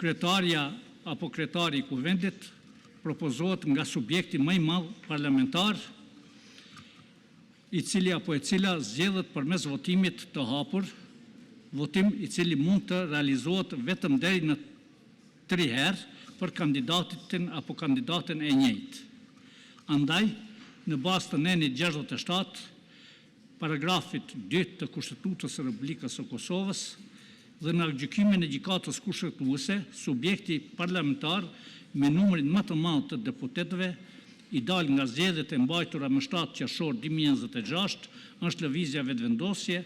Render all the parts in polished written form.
kryetarja apo kryetari I kuvendit propozohet nga subjekti më I madh parlamentar, I cili apo e cila zgjedhet përmes votimit të hapur, votim I cili mund të realizohet vetëm deri në 3 herë për kandidatin apo kandidaten e njëjtë. Andaj, në bazë të nenit 67, paragrafit 2 të Kushtetutës së Republikës së Kosovës dhe në gjykimin e gjykatës kushtetuese, subjekti parlamentar me numrin më të madh të deputetëve I dal nga zgjedhjet e mbajtura më 7 qershor 2026 është lëvizja vetëvendosje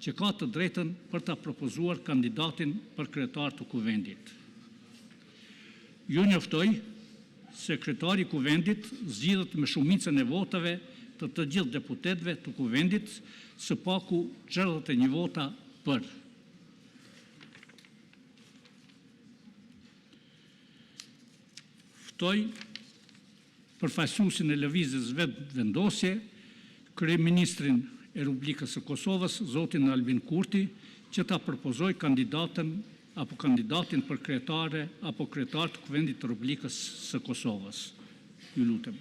që ka të drejtën për ta propozuar kandidatin për kryetar të kuvendit. Ju njoftoj se kryetari I kuvendit zgjidhet me shumicën e votave të gjithë deputetëve të kuvendit, së paku 61 vota për. Ftoj përfaqësuesin e lëvizjes vetëvendosje, kryeministrin e Republikës së Kosovës, zotin Albin Kurti, që ta propozoj kandidatën apo kandidatin për kryetare apo kryetar të kuvendit të Republikës së Kosovës. Ju lutem.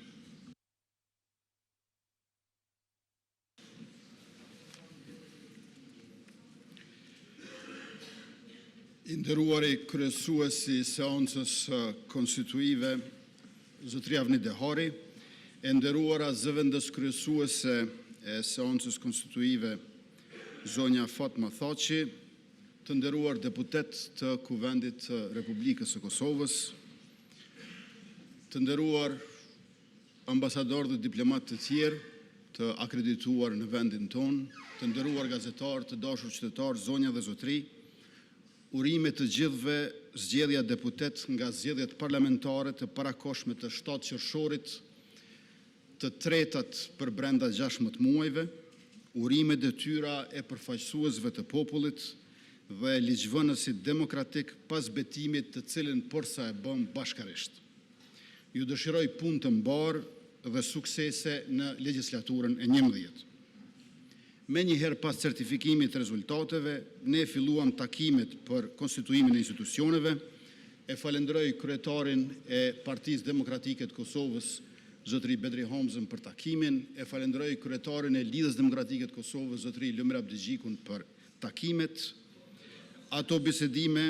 I nderuari kryesuesi I seancës konstituive, zotëria Avni Dehari, e nderuara zëvendës kryesuese e seancës konstituive, zonja Fatma Thaçi, të nderuar deputet të Kuvendit të Republikës së Kosovës, të nderuar ambasador dhe diplomat të tjerë të akredituar në vendin tonë, të nderuar gazetar, të dashur qytetar, zonja dhe zotëri, urime të gjithëve zgjedhja deputet nga zgjedhjet parlamentare të parakoshme të 7 qershorit, të tretat për brenda 16 muajve, urime detyra e përfaqësuesve të popullit dhe ligjvënësit demokratik pas betimit të cilin përsa e bëm bashkarisht. Ju dëshiroj punë të mbarë dhe suksese në legjislaturën e 11. Me njëherë pas certifikimit të rezultateve, ne filluam takimet për konstituimin e institucioneve, e falenderoj kryetarin e Partisë Demokratike të Kosovës, zotëri Bedri Hamzën për takimin, e falenderoj kryetarin e Lidhës Demokratike të Kosovës, zotëri Lumir Abdigjikun për takimet. Ato bisedime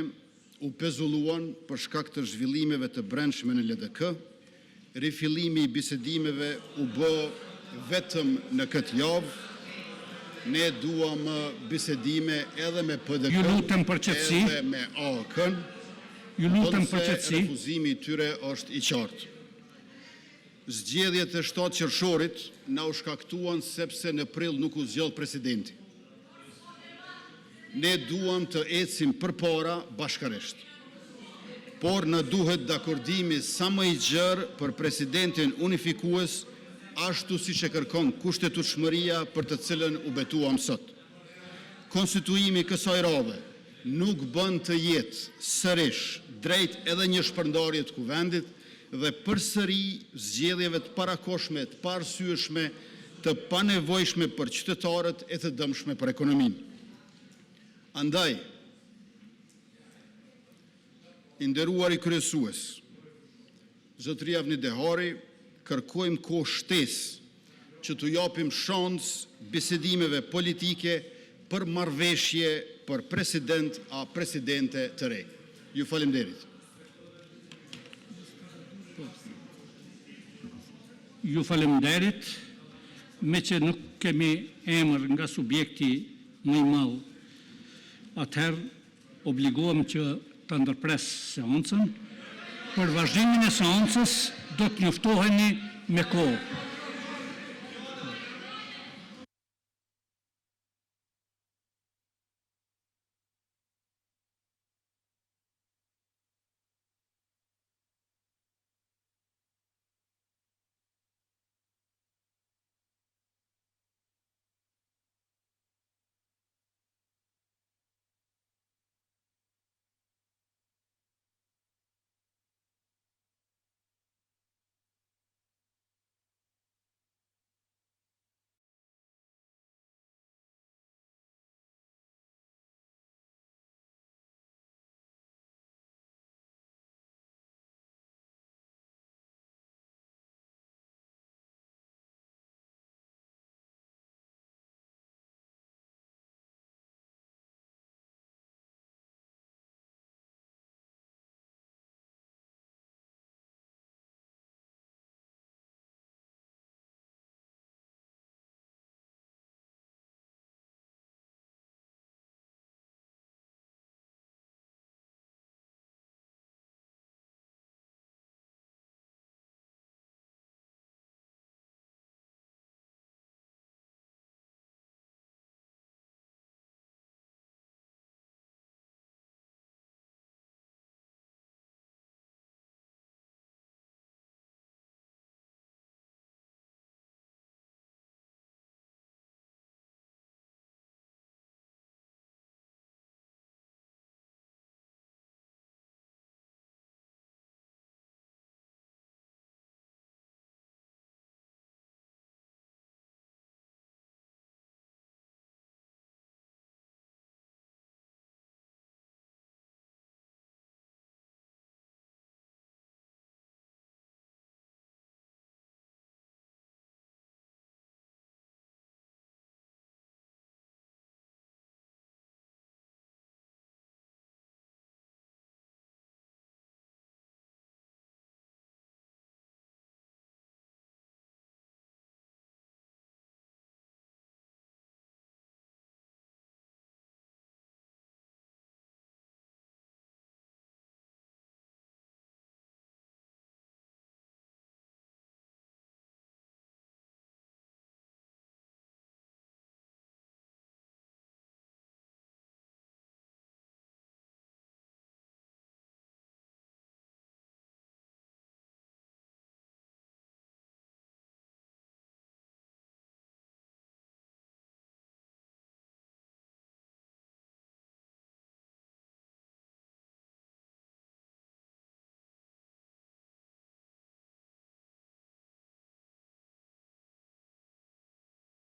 u pezulluan për shkak të zhvillimeve të brendshme në LDK, rifillimi I bisedimeve u bë vetëm në këtë javë. Ne duam bisedime edhe me PDK, edhe me AK-n, se refuzimi I tyre është I qartë. Zgjedhjet e 7 qershorit na u shkaktuan sepse në prill nuk u zgjodh presidenti. Ne duam të ecim përpara bashkarisht. Por në duhet dakordimi sa më I gjerë për presidentin unifikues, ashtu si që kërkon kushtetutshmëria për të cilën u betuam sot. Konstituimi kësaj radhe nuk bën të jetë sërish drejt edhe një shpërndarje të kuvendit dhe përsëri zgjedhjeve të parakoshme, të paarsyeshme, të panevojshme për qytetarët e të dëmshme për ekonominë. Andaj, I nderuari kryesues, zotëria Avni Dehari, kërkojmë kohë shtesë që t'u japim shans bisedimeve politike për marrëveshje për president a presidente të re. Ju faleminderit. Ju faleminderit, me që nuk kemi emër nga subjekti më I madh, atëherë obligohem që të ndërpres seancën. Për vazhdimin e seancës do të njoftoheni me kohë.